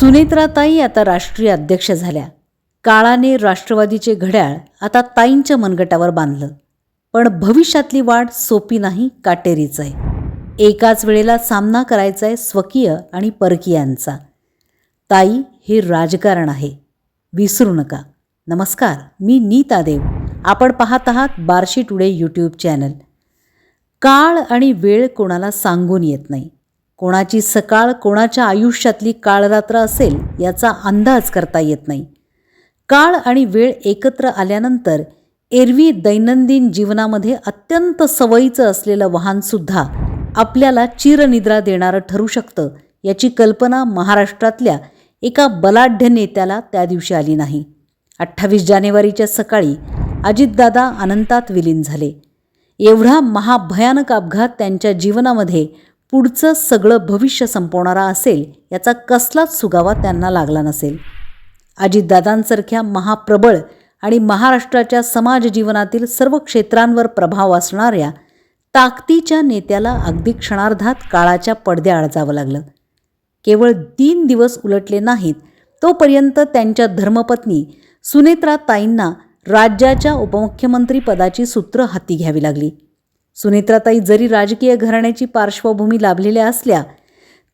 सुनेत्राताई आता राष्ट्रीय अध्यक्ष झाल्या. काळाने राष्ट्रवादीचे घड्याळ आता ताईंच्या मनगटावर बांधलं. पण भविष्यातली वाट सोपी नाही, काटेरीच आहे. एकाच वेळेला सामना करायचा आहे स्वकीय आणि परकीयांचा. ताई हे राजकारण आहे, विसरू नका. नमस्कार, मी नीता देव. आपण पाहत आहात बार्शी टुडे यूट्यूब चॅनल. काळ आणि वेळ कोणाला सांगून येत नाही. कोणाची सकाळ कोणाच्या आयुष्यातली काळरात्र असेल याचा अंदाज करता येत नाही. काळ आणि वेळ एकत्र आल्यानंतर एरवी दैनंदिन जीवनामध्ये अत्यंत सवयीचं असलेलं वाहनसुद्धा आपल्याला चिरनिद्रा देणारं ठरू शकतं, याची कल्पना महाराष्ट्रातल्या एका बलाढ्य नेत्याला त्या दिवशी आली नाही. 28 जानेवारीच्या सकाळी अजितदादा अनंतात विलीन झाले. एवढा महाभयानक अपघात त्यांच्या जीवनामध्ये पुढचं सगळं भविष्य संपवणारा असेल याचा कसलाच सुगावा त्यांना लागला नसेल. अजितदादांसारख्या महाप्रबळ आणि महाराष्ट्राच्या समाज जीवनातील सर्व क्षेत्रांवर प्रभाव असणाऱ्या ताकदीच्या नेत्याला अगदी क्षणार्धात काळाच्या पडद्याआड जावं लागलं. केवळ 3 दिवस उलटले नाहीत तोपर्यंत त्यांच्या धर्मपत्नी सुनेत्राताईंना राज्याच्या उपमुख्यमंत्री पदाची सूत्र हाती घ्यावी लागली. सुनेत्राताई जरी राजकीय घराण्याची पार्श्वभूमी लाभलेल्या असल्या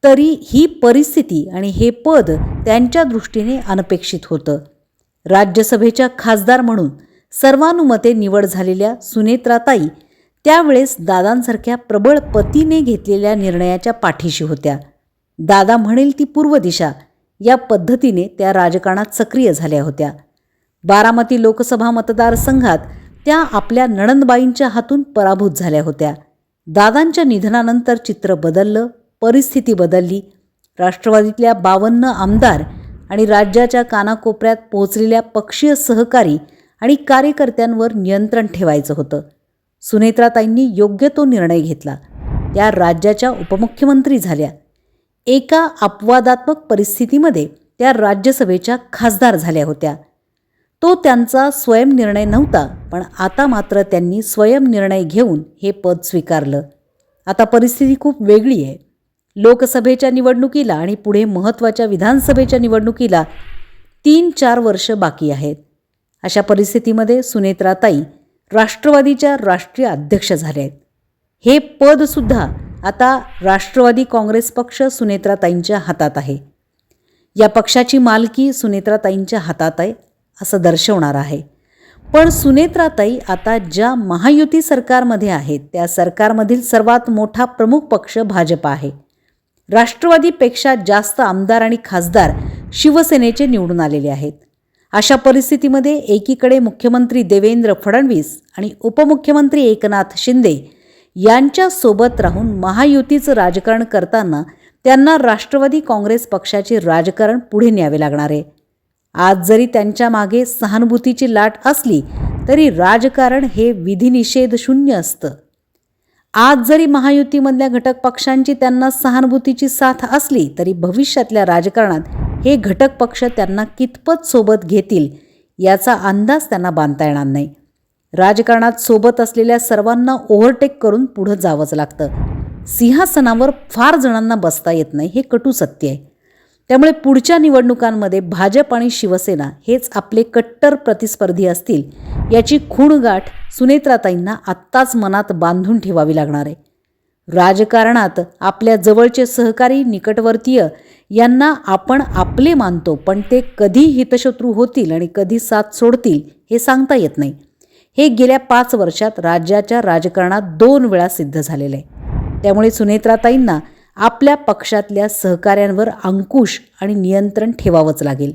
तरी ही परिस्थिती आणि हे पद त्यांच्या दृष्टीने अनपेक्षित होतं. राज्यसभेच्या खासदार म्हणून सर्वानुमते निवड झालेल्या सुनेत्राताई त्यावेळेस दादांसारख्या प्रबळ पतीने घेतलेल्या निर्णयाच्या पाठीशी होत्या. दादा म्हणेल ती पूर्व दिशा या पद्धतीने त्या राजकारणात सक्रिय झाल्या होत्या. बारामती लोकसभा मतदारसंघात त्या आपल्या नणंदबाईंच्या हातून पराभूत झाल्या होत्या. दादांच्या निधनानंतर चित्र बदललं, परिस्थिती बदलली. राष्ट्रवादीतल्या 52 आमदार आणि राज्याच्या कानाकोपऱ्यात पोहोचलेल्या पक्षीय सहकारी आणि कार्यकर्त्यांवर नियंत्रण ठेवायचं होतं. सुनेत्राताईंनी योग्य तो निर्णय घेतला. त्या राज्याच्या उपमुख्यमंत्री झाल्या. एका अपवादात्मक परिस्थितीमध्ये त्या राज्यसभेच्या खासदार झाल्या होत्या. तो त्यांचा स्वयं निर्णय नव्हता, पण आता मात्र त्यांनी स्वयं निर्णय घेऊन हे पद स्वीकारलं. आता परिस्थिती खूप वेगळी आहे. लोकसभेच्या निवडणुकीला आणि पुढे महत्त्वाच्या विधानसभेच्या निवडणुकीला 3-4 वर्ष बाकी आहेत. अशा परिस्थितीमध्ये सुनेत्राताई राष्ट्रवादीच्या राष्ट्रीय अध्यक्ष झाल्या आहेत. हे पदसुद्धा आता राष्ट्रवादी काँग्रेस पक्ष सुनेत्राताईंच्या हातात आहे. या पक्षाची मालकी सुनेत्राताईंच्या हातात आहे असं दर्शवणार आहे. पण सुनेत्राताई आता ज्या महायुती सरकारमध्ये आहेत त्या सरकारमधील सर्वात मोठा प्रमुख पक्ष भाजप आहे. राष्ट्रवादीपेक्षा जास्त आमदार आणि खासदार शिवसेनेचे निवडून आलेले आहेत. अशा परिस्थितीमध्ये एकीकडे मुख्यमंत्री देवेंद्र फडणवीस आणि उपमुख्यमंत्री एकनाथ शिंदे यांच्यासोबत राहून महायुतीचं राजकारण करताना त्यांना राष्ट्रवादी काँग्रेस पक्षाचे राजकारण पुढे न्यावे लागणार आहे. आज जरी त्यांच्या मागे सहानुभूतीची लाट असली तरी राजकारण हे विधिनिषेध शून्य असतं. आज जरी महायुतीमधल्या घटक पक्षांची त्यांना सहानुभूतीची साथ असली तरी भविष्यातल्या राजकारणात हे घटक पक्ष त्यांना कितपत सोबत घेतील याचा अंदाज त्यांना बांधता येणार नाही. राजकारणात सोबत असलेल्या सर्वांना ओव्हरटेक करून पुढं जावंच लागतं. सिंहासनावर फार जणांना बसता येत नाही, हे कटू सत्य आहे. त्यामुळे पुढच्या निवडणुकांमध्ये भाजप आणि शिवसेना हेच आपले कट्टर प्रतिस्पर्धी असतील याची खूणगाठ सुनेत्राताईंना आत्ताच मनात बांधून ठेवावी लागणार आहे. राजकारणात आपल्या जवळचे सहकारी निकटवर्तीय यांना आपण आपले मानतो, पण ते कधी हितशत्रू होतील आणि कधी साथ सोडतील हे सांगता येत नाही. हे गेल्या 5 वर्षात राज्याच्या राजकारणात 2 वेळा सिद्ध झालेलं आहे. त्यामुळे सुनेत्राताईंना आपल्या पक्षातल्या सहकाऱ्यांवर अंकुश आणि नियंत्रण ठेवावंच लागेल.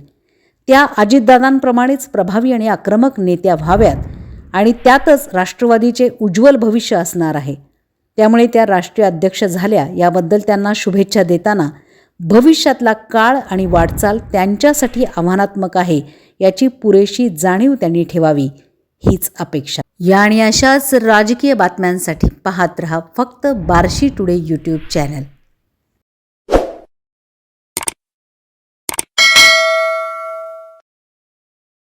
त्या अजितदादांप्रमाणेच प्रभावी आणि आक्रमक नेत्या व्हाव्यात आणि त्यातच राष्ट्रवादीचे उज्ज्वल भविष्य असणार आहे. त्यामुळे त्या राष्ट्रीय अध्यक्ष झाल्या याबद्दल त्यांना शुभेच्छा देताना भविष्यातला काळ आणि वाटचाल त्यांच्यासाठी आव्हानात्मक आहे याची पुरेशी जाणीव त्यांनी ठेवावी हीच अपेक्षा. या आणि अशाच राजकीय बातम्यांसाठी पाहत रहा फक्त बार्शी टुडे यूट्यूब चॅनल.